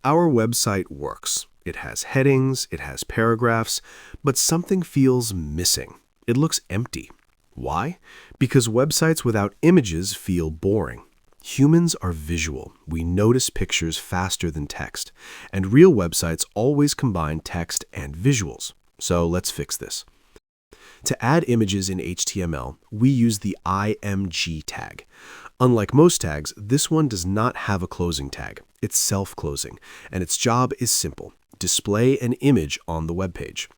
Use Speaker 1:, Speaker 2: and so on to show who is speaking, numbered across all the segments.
Speaker 1: Our website works. It has headings, it has paragraphs, but something feels missing. It looks empty. Why? Because websites without images feel boring. Humans are visual. We notice pictures faster than text, and real websites always combine text and visuals. So let's fix this. To add images in HTML, we use the img tag. Unlike most tags, this one does not have a closing tag. It's self-closing, and its job is simple: display an image on the web page.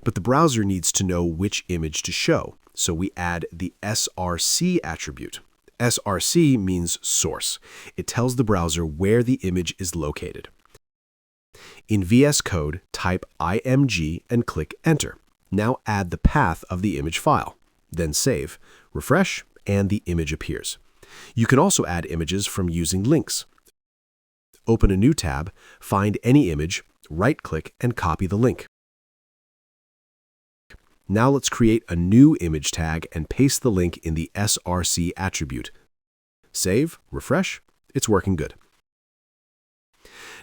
Speaker 1: But the browser needs to know which image to show, so we add the src attribute. src means source. It tells the browser where the image is located. In VS Code, type img and click Enter. Now add the path of the image file. Then save, refresh, and the image appears. You can also add images from using links. Open a new tab, find any image, right-click, and copy the link. Now let's create a new image tag and paste the link in the src attribute. Save, refresh, it's working good.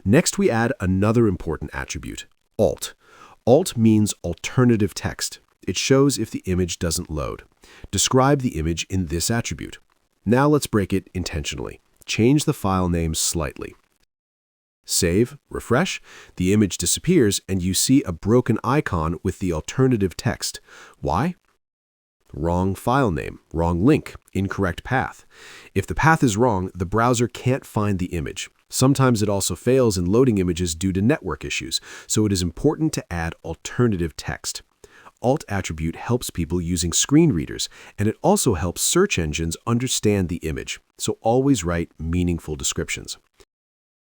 Speaker 1: Next, we add another important attribute, alt. Alt means alternative text. It shows if the image doesn't load. Describe the image in this attribute. Now let's break it intentionally. Change the file name slightly. Save, refresh, the image disappears, and you see a broken icon with the alternative text. Why? Wrong file name, wrong link, incorrect path. If the path is wrong, the browser can't find the image. Sometimes it also fails in loading images due to network issues, so it is important to add alternative text. Alt attribute helps people using screen readers, and it also helps search engines understand the image, so always write meaningful descriptions.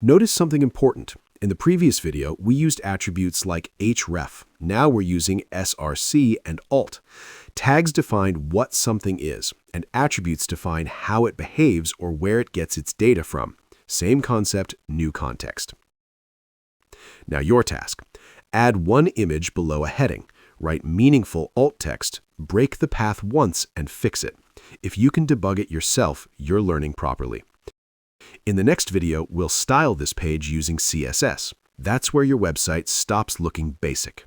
Speaker 1: Notice something important. In the previous video, we used attributes like href. Now we're using src and alt. Tags define what something is, and attributes define how it behaves or where it gets its data from. Same concept, new context. Now your task. Add one image below a heading. Write meaningful alt text, break the path once, and fix it. If you can debug it yourself, you're learning properly. In the next video, we'll style this page using CSS. That's where your website stops looking basic.